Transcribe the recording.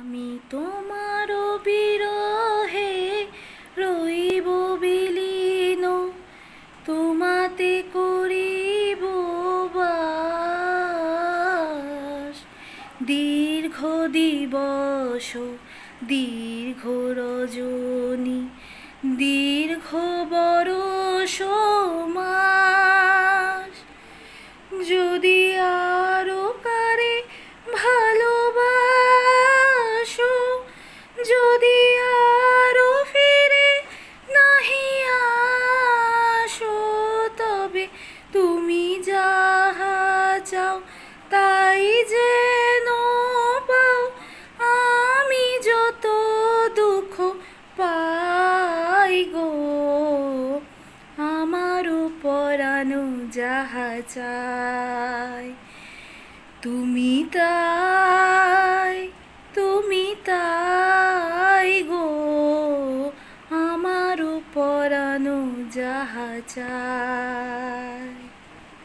আমি তোমার বিরহে রইব বিলীন, তোমাতে করিব বাস। দীর্ঘ দিবস দীর্ঘ রজনী দীর্ঘ বরষ মাস, যদি আরো কারে ভালোবাসো, যদি আরো ফিরে নাহি আসো, তবে তুমি যাহা চাও তাই যেন পাও। আমি যত দুঃখ পাই গো, আমারও পরানো যাহা চাই, তুমি তাই গো, আমারও পরানো যাহা চাই।